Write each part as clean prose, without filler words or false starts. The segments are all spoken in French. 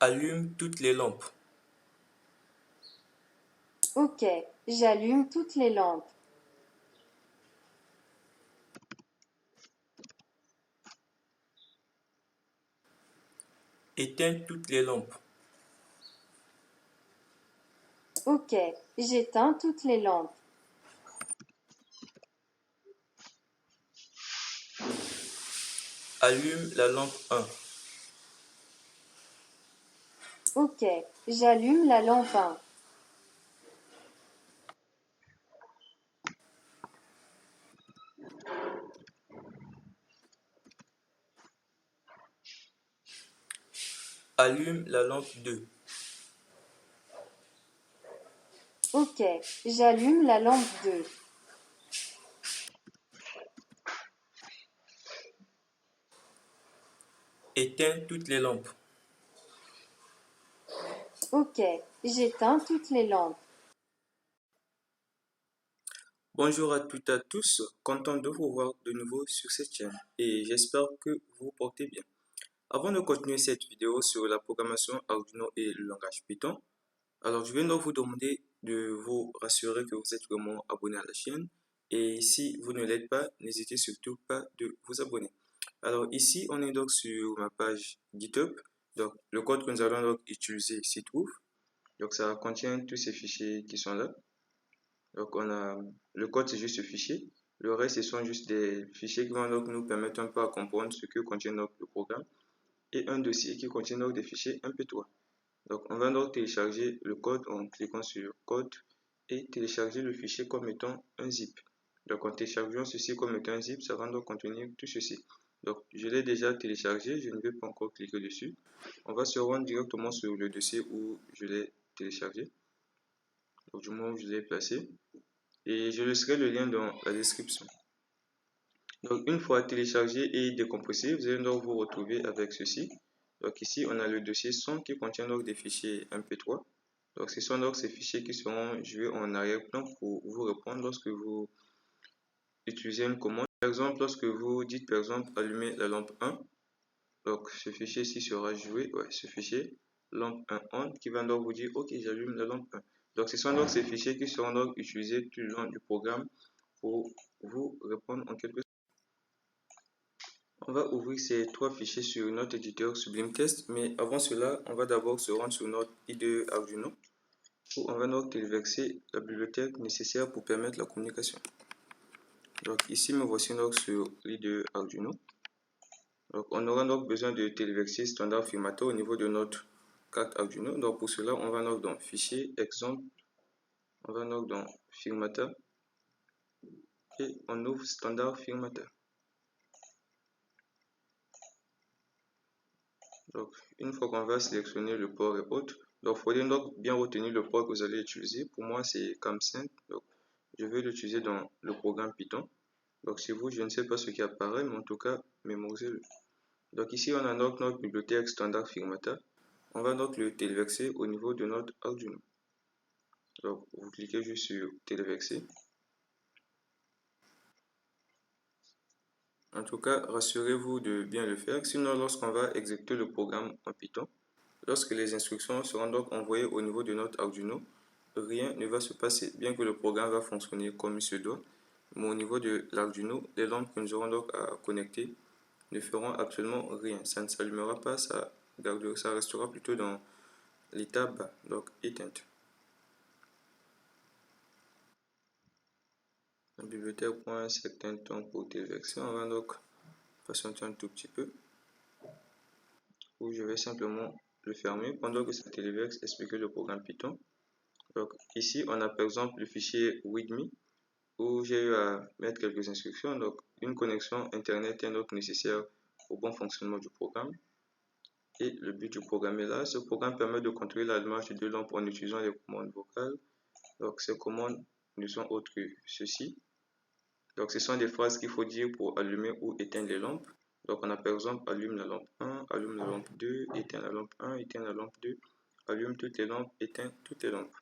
Allume toutes les lampes. Ok, j'allume toutes les lampes. Éteins toutes les lampes. Ok, j'éteins toutes les lampes. Allume la lampe 1. Ok, j'allume la lampe 1. Allume la lampe 2. Ok, j'allume la lampe 2. Éteins toutes les lampes. Ok, j'éteins toutes les lampes. Bonjour à toutes et à tous, content de vous voir de nouveau sur cette chaîne et j'espère que vous vous portez bien. Avant de continuer cette vidéo sur la programmation Arduino et le langage Python, alors je viens donc vous demander de vous rassurer que vous êtes vraiment abonné à la chaîne et si vous ne l'êtes pas, n'hésitez surtout pas de vous abonner. Alors ici, on est donc sur ma page GitHub, donc le code que nous allons donc utiliser s'y trouve, donc ça contient tous ces fichiers qui sont là. Donc on a le code, c'est juste ce fichier. Le reste, ce sont juste des fichiers qui vont donc nous permettre un peu à comprendre ce que contient donc le programme et un dossier qui contient donc des fichiers MP3. Donc on va donc télécharger le code en cliquant sur code et télécharger le fichier comme étant un zip. Donc en téléchargeant ceci comme étant un zip, ça va donc contenir tout ceci. Donc je l'ai déjà téléchargé, je ne vais pas encore cliquer dessus. On va se rendre directement sur le dossier où je l'ai téléchargé. Donc du moment où je l'ai placé. Et je laisserai le lien dans la description. Donc une fois téléchargé et décompressé, vous allez donc vous retrouver avec ceci. Donc ici on a le dossier son qui contient donc des fichiers MP3. Donc ce sont donc ces fichiers qui seront joués en arrière-plan pour vous répondre lorsque vous utilisez une commande. Par exemple, lorsque vous dites par exemple allumer la lampe 1, donc ce fichier-ci sera joué, ce fichier lampe 1 on qui va donc vous dire ok j'allume la lampe 1. Donc ce sont donc ces fichiers qui seront donc utilisés tout le long du programme pour vous répondre en quelque sorte. On va ouvrir ces trois fichiers sur notre éditeur Sublime Test, mais avant cela, on va d'abord se rendre sur notre IDE Arduino où on va donc téléverser la bibliothèque nécessaire pour permettre la communication. Donc ici, me voici donc sur l'IDE Arduino. Donc on aura donc besoin de téléverser standard Firmata au niveau de notre carte Arduino. Donc pour cela, on va donc dans Fichier, Exemple, on va donc dans Firmata et on ouvre standard Firmata. Donc, une fois qu'on va sélectionner le port et autres, donc il faudrait donc bien retenir le port que vous allez utiliser. Pour moi, c'est CAM5. Donc, je vais l'utiliser dans le programme Python. Donc, chez vous, je ne sais pas ce qui apparaît, mais en tout cas, mémorisez-le. Donc, ici, on a donc notre bibliothèque standard Firmata. On va donc le téléverser au niveau de notre Arduino. Donc, vous cliquez juste sur téléverser. En tout cas, rassurez-vous de bien le faire. Sinon, lorsqu'on va exécuter le programme en Python, lorsque les instructions seront donc envoyées au niveau de notre Arduino, rien ne va se passer, bien que le programme va fonctionner comme il se doit. Mais au niveau de l'Arduino, les lampes que nous aurons donc à connecter ne feront absolument rien. Ça ne s'allumera pas, ça restera plutôt dans l'état bas, donc éteinte. La bibliothèque prend un certain temps pour téléverser. On va donc patienter un tout petit peu. Où je vais simplement le fermer pendant que ça téléverse, expliquer le programme Python. Donc ici, on a par exemple le fichier readme où j'ai eu à mettre quelques instructions. Donc une connexion internet est donc nécessaire au bon fonctionnement du programme. Et le but du programme est là. Ce programme permet de contrôler l'allumage de deux lampes en utilisant les commandes vocales. Donc ces commandes ne sont autres que ceci. Donc ce sont des phrases qu'il faut dire pour allumer ou éteindre les lampes. Donc on a par exemple allume la lampe 1, allume la lampe 2, éteins la lampe 1, éteins la lampe 2, allume toutes les lampes, éteins toutes les lampes.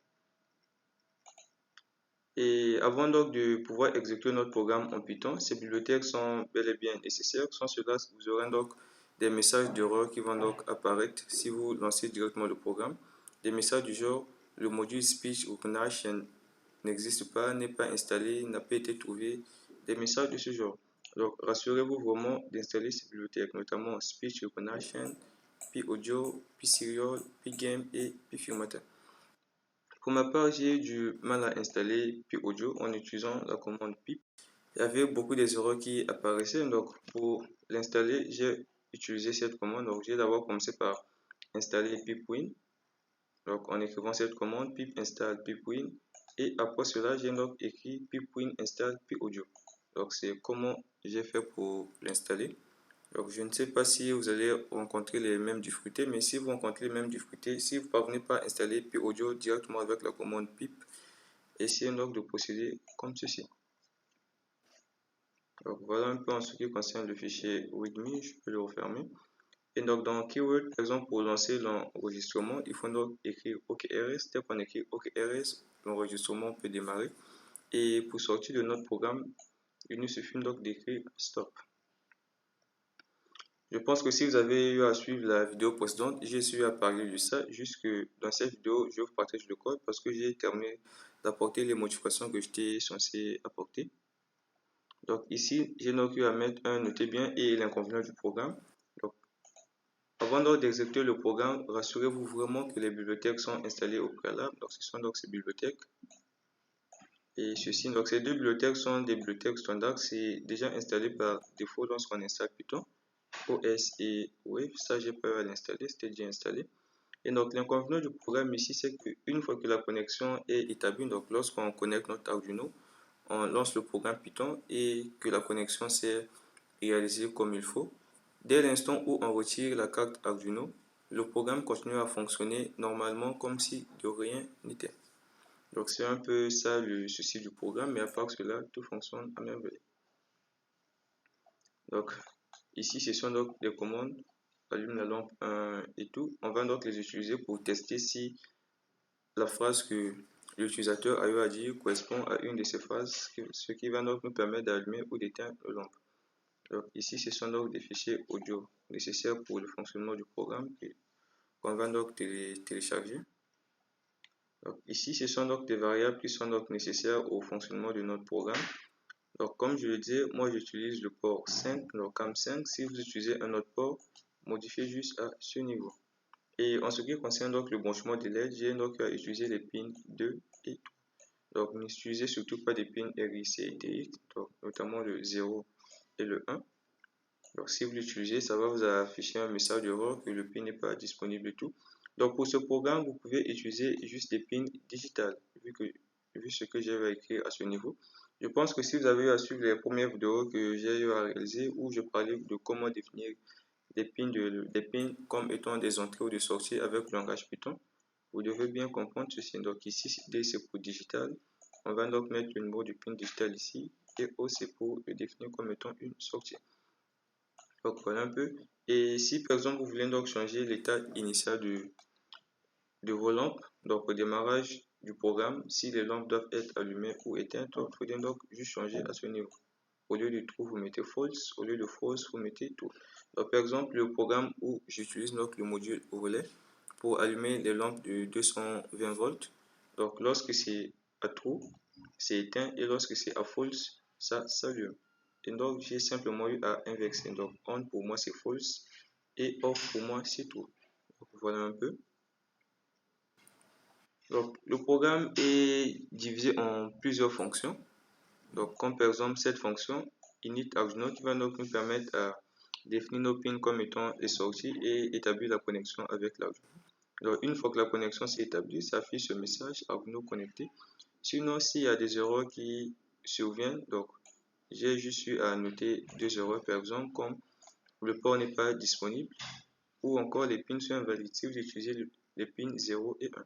Et avant donc de pouvoir exécuter notre programme en Python, ces bibliothèques sont bel et bien nécessaires. Sans cela, vous aurez donc des messages d'erreur qui vont donc apparaître si vous lancez directement le programme. Des messages du genre le module Speech Recognition n'existe pas, n'est pas installé, n'a pas été trouvé, des messages de ce genre. Donc rassurez-vous vraiment d'installer ces bibliothèques, notamment Speech Recognition, PAudio, PSerial, PGame et PFormatter. Pour ma part, j'ai eu du mal à installer PAudio en utilisant la commande pip. Il y avait beaucoup des erreurs qui apparaissaient, donc pour l'installer, j'ai utilisé cette commande. Donc j'ai d'abord commencé par installer pipwin. Donc en écrivant cette commande, pip install pipwin, et après cela, j'ai donc écrit pipwin install PAudio. Donc c'est comment j'ai fait pour l'installer. Donc je ne sais pas si vous allez rencontrer les mêmes difficultés, mais si vous rencontrez les mêmes difficultés, si vous ne parvenez pas à installer PAudio directement avec la commande pip, essayez donc de procéder comme ceci. Donc voilà un peu en ce qui concerne le fichier readme, je peux le refermer. Et donc dans Keyword, par exemple, pour lancer l'enregistrement, il faut donc écrire OKRS. Dès qu'on écrit OKRS, l'enregistrement peut démarrer. Et pour sortir de notre programme, il nous suffit donc d'écrire Stop. Je pense que si vous avez eu à suivre la vidéo précédente, j'ai essayé à parler de ça, juste que dans cette vidéo, je vous partage le code parce que j'ai terminé d'apporter les modifications que j'étais censé apporter. Donc ici, j'ai donc eu à mettre un notez bien et l'inconvénient du programme. Donc, avant d'exécuter le programme, rassurez-vous vraiment que les bibliothèques sont installées au préalable. Donc ce sont donc ces bibliothèques. Et ceci, donc ces deux bibliothèques sont des bibliothèques standards. C'est déjà installé par défaut lorsqu'on installe Python. OS et Wave, ça j'ai pas à l'installer, c'était déjà installé. Et donc l'inconvénient du programme ici, c'est qu'une fois que la connexion est établie, donc lorsqu'on connecte notre Arduino, on lance le programme Python et que la connexion s'est réalisée comme il faut, dès l'instant où on retire la carte Arduino, le programme continue à fonctionner normalement comme si de rien n'était. Donc c'est un peu ça le souci du programme, mais à part cela, tout fonctionne à merveille. Donc ici, ce sont donc des commandes, allume la lampe et tout. On va donc les utiliser pour tester si la phrase que l'utilisateur a eu à dire correspond à une de ces phrases, ce qui va donc nous permettre d'allumer ou d'éteindre la lampe. Donc ici, ce sont donc des fichiers audio nécessaires pour le fonctionnement du programme qu'on va donc télécharger. Donc ici, ce sont donc des variables qui sont donc nécessaires au fonctionnement de notre programme. Donc, comme je le disais, moi j'utilise le port 5, donc CAM5. Si vous utilisez un autre port, modifiez juste à ce niveau. Et en ce qui concerne donc le branchement des LED, j'ai donc à utiliser les pins 2 et 3. Donc, n'utilisez surtout pas des pins RIC et TX, donc notamment le 0 et le 1. Donc, si vous l'utilisez, ça va vous afficher un message d'erreur que le pin n'est pas disponible et tout. Donc, pour ce programme, vous pouvez utiliser juste des pins digitales, vu ce que j'avais écrit à ce niveau. Je pense que si vous avez eu à suivre les premières vidéos que j'ai eu à réaliser où je parlais de comment définir des pins comme étant des entrées ou des sorties avec le langage Python, vous devez bien comprendre ceci. Donc ici, D c'est pour digital. On va donc mettre le numéro du pin digital ici et O c'est pour le définir comme étant une sortie. Donc voilà un peu. Et si par exemple vous voulez donc changer l'état initial de vos lampes, donc au démarrage du programme, si les lampes doivent être allumées ou éteintes, il faudrait donc juste changer à ce niveau. Au lieu de true, vous mettez false. Au lieu de false, vous mettez true. Donc, par exemple, le programme où j'utilise donc le module relais pour allumer les lampes de 220 volts. Donc, lorsque c'est à true, c'est éteint, et lorsque c'est à false, ça s'allume. Et donc, j'ai simplement eu à inverser. Donc, on pour moi c'est false et off pour moi c'est true. Donc, voilà un peu. Donc, le programme est divisé en plusieurs fonctions. Donc, comme par exemple cette fonction init Arduino qui va donc nous permettre à définir nos pins comme étant les sorties et établir la connexion avec l'Arduino. Donc, une fois que la connexion s'est établie, ça affiche ce message Arduino connecté. Sinon, s'il y a des erreurs qui surviennent, donc j'ai juste eu à noter deux erreurs par exemple comme le port n'est pas disponible ou encore les pins sont invalides si vous utilisez les pins 0 et 1.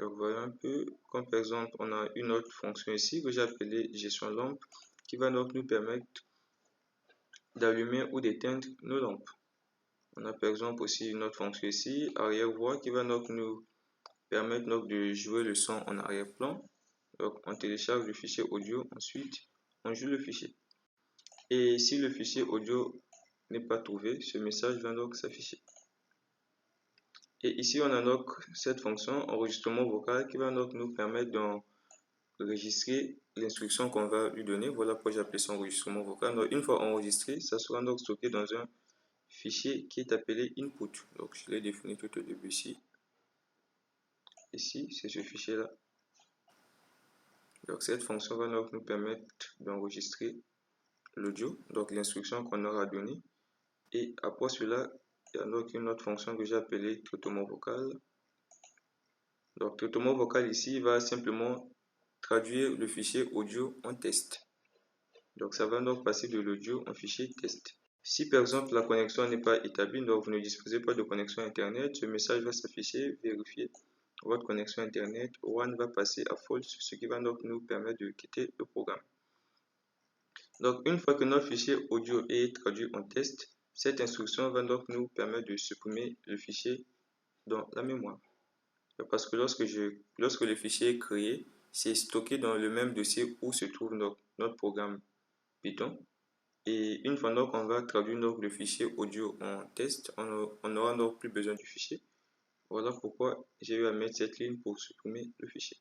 Donc voilà un peu, comme par exemple, on a une autre fonction ici que j'ai appelée gestion lampe qui va donc nous permettre d'allumer ou d'éteindre nos lampes. On a par exemple aussi une autre fonction ici, arrière-voix, qui va donc nous permettre donc de jouer le son en arrière-plan. Donc on télécharge le fichier audio, ensuite on joue le fichier. Et si le fichier audio n'est pas trouvé, ce message va donc s'afficher. Et ici, on a donc cette fonction enregistrement vocal qui va donc nous permettre d'enregistrer l'instruction qu'on va lui donner. Voilà pourquoi j'ai appelé ça enregistrement vocal. Donc, une fois enregistré, ça sera donc stocké dans un fichier qui est appelé input. Donc, je l'ai défini tout au début ici. Ici, c'est ce fichier-là. Donc, cette fonction va donc nous permettre d'enregistrer l'audio, donc l'instruction qu'on aura donnée. Et après cela, il y a donc une autre fonction que j'ai appelée traitement vocal. Donc, traitement vocal ici va simplement traduire le fichier audio en test. Donc, ça va donc passer de l'audio en fichier test. Si par exemple la connexion n'est pas établie, donc vous ne disposez pas de connexion internet, ce message va s'afficher, vérifier votre connexion internet, one va passer à false, ce qui va donc nous permettre de quitter le programme. Donc, une fois que notre fichier audio est traduit en test, cette instruction va donc nous permettre de supprimer le fichier dans la mémoire. Parce que lorsque le fichier est créé, c'est stocké dans le même dossier où se trouve notre programme Python. Et une fois donc on va traduire le fichier audio en test, on n'aura donc plus besoin du fichier. Voilà pourquoi j'ai eu à mettre cette ligne pour supprimer le fichier.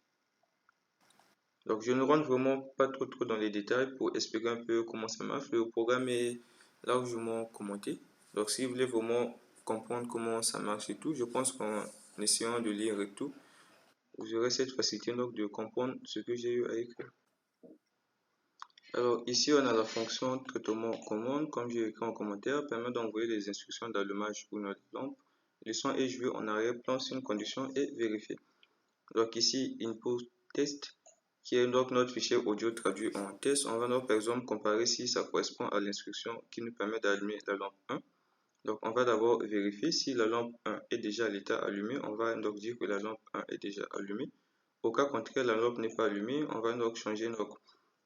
Donc je ne rentre vraiment pas trop dans les détails pour expliquer un peu comment ça marche. Le programme est largement commenté. Donc si vous voulez vraiment comprendre comment ça marche et tout, je pense qu'en essayant de lire et tout, vous aurez cette facilité donc de comprendre ce que j'ai eu à écrire. Alors ici on a la fonction traitement commande, comme j'ai écrit en commentaire, permet d'envoyer les instructions d'allumage ou non de lampe. Le son est joué en arrière-plan si une condition est vérifiée. Donc ici input test, qui est donc notre fichier audio traduit en test. On va donc par exemple comparer si ça correspond à l'instruction qui nous permet d'allumer la lampe 1. Donc on va d'abord vérifier si la lampe 1 est déjà à l'état allumé. On va donc dire que la lampe 1 est déjà allumée. Au cas contraire, la lampe n'est pas allumée. On va donc changer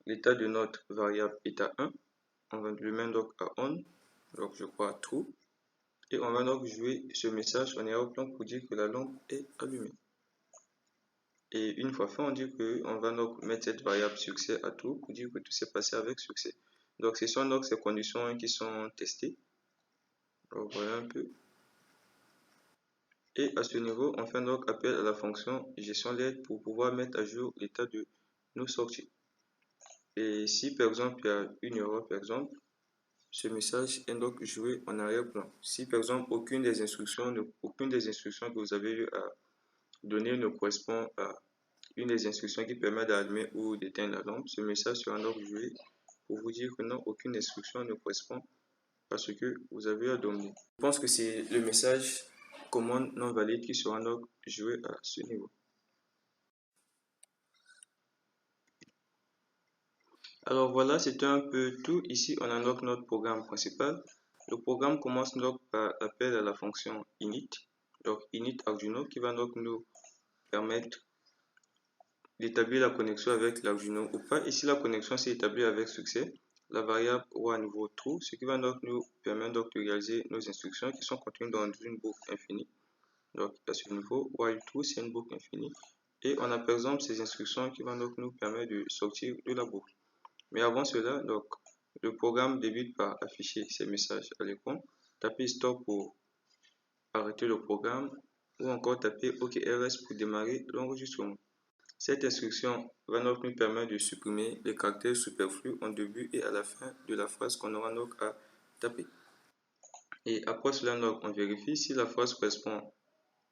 l'état de notre variable état 1. On va le mettre donc à on. Donc je crois true. Et on va donc jouer ce message en arrière-plan pour dire que la lampe est allumée. Et une fois fait, on dit qu'on va donc mettre cette variable succès à true pour dire que tout s'est passé avec succès. Donc ce sont donc ces conditions qui sont testées. Donc voilà un peu. Et à ce niveau, on fait donc appel à la fonction gestion LED pour pouvoir mettre à jour l'état de nos sorties. Et si par exemple il y a une erreur, par exemple, ce message est donc joué en arrière-plan. Si par exemple aucune des instructions que vous avez eu à donner ne correspond à une des instructions qui permet d'allumer ou d'éteindre la lampe, ce message sera donc joué pour vous dire que non, aucune instruction ne correspond à ce que vous avez à donner. Je pense que c'est le message commande non valide qui sera donc joué à ce niveau. Alors voilà, c'était un peu tout. Ici, on a donc notre programme principal. Le programme commence donc par l'appel à la fonction init. Donc init Arduino qui va donc nous permettre d'établir la connexion avec l'Arduino ou pas. Ici, la connexion s'est établie avec succès. La variable ou à nouveau true, ce qui va donc nous permettre donc de réaliser nos instructions qui sont contenues dans une boucle infinie. Donc à ce niveau, while true, c'est une boucle infinie. Et on a par exemple ces instructions qui vont donc nous permettre de sortir de la boucle. Mais avant cela, donc, le programme débute par afficher ces messages à l'écran. Tapez stop pour arrêter le programme ou encore taper OKRS pour démarrer l'enregistrement. Cette instruction va donc nous permettre de supprimer les caractères superflus en début et à la fin de la phrase qu'on aura donc à taper. Et après cela, donc, on vérifie si la phrase correspond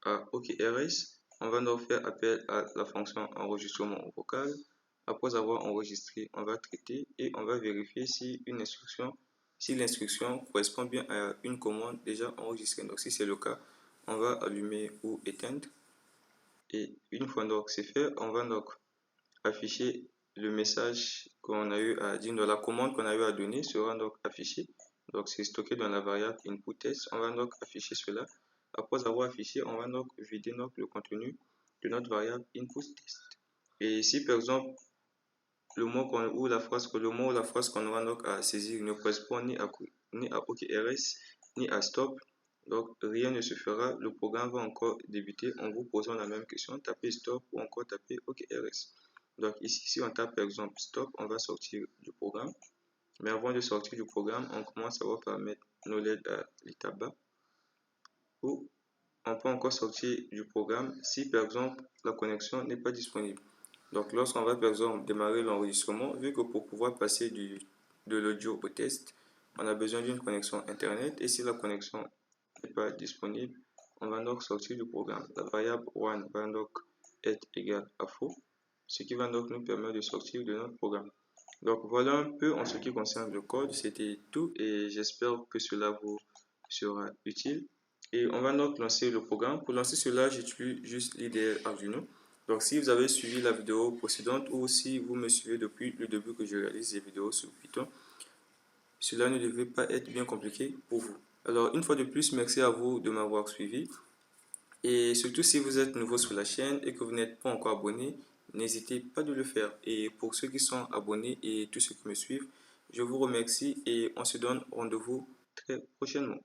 à OKRS. On va donc faire appel à la fonction enregistrement vocal. Après avoir enregistré, on va traiter et on va vérifier si l'instruction correspond bien à une commande déjà enregistrée. Donc si c'est le cas, on va allumer ou éteindre. Et une fois donc c'est fait, on va donc afficher le message qu'on a eu à dire. Donc la commande qu'on a eu à donner sera donc affichée. Donc c'est stocké dans la variable input test. On va donc afficher cela. Après avoir affiché, on va donc vider le contenu de notre variable input test. Et si par exemple le mot ou la phrase qu'on aura donc à saisir ne correspond ni à OKRS ni à stop, donc rien ne se fera. Le programme va encore débuter en vous posant la même question, taper stop ou encore taper OKRS. Donc ici, si on tape par exemple stop, on va sortir du programme. Mais avant de sortir du programme, on commence d'abord par mettre nos LED à l'état bas. Ou on peut encore sortir du programme si par exemple la connexion n'est pas disponible. Donc lorsqu'on va par exemple démarrer l'enregistrement, vu que pour pouvoir passer de l'audio au test, on a besoin d'une connexion internet et si la connexion n'est pas disponible, on va donc sortir du programme. La variable one va donc être égale à faux, ce qui va donc nous permettre de sortir de notre programme. Donc voilà un peu en ce qui concerne le code, c'était tout et j'espère que cela vous sera utile. Et on va donc lancer le programme. Pour lancer cela, j'utilise juste l'IDE Arduino. Donc si vous avez suivi la vidéo précédente ou si vous me suivez depuis le début que je réalise des vidéos sur Python, cela ne devrait pas être bien compliqué pour vous. Alors une fois de plus, merci à vous de m'avoir suivi. Et surtout si vous êtes nouveau sur la chaîne et que vous n'êtes pas encore abonné, n'hésitez pas de le faire. Et pour ceux qui sont abonnés et tous ceux qui me suivent, je vous remercie et on se donne rendez-vous très prochainement.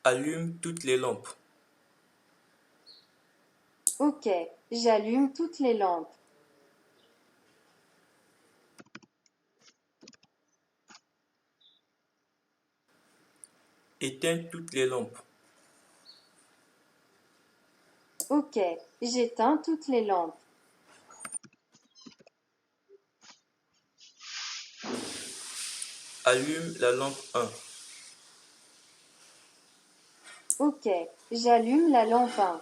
Allume toutes les lampes. Ok, j'allume toutes les lampes. Éteins toutes les lampes. Ok, j'éteins toutes les lampes. Allume la lampe 1. Ok, j'allume la lampe 1.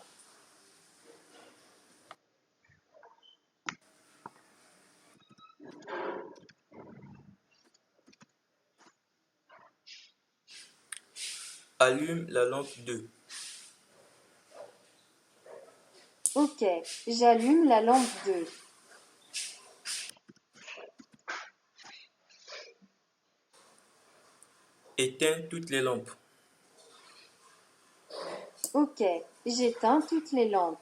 Allume la lampe 2. Ok, j'allume la lampe 2. Éteins toutes les lampes. Ok, j'éteins toutes les lampes.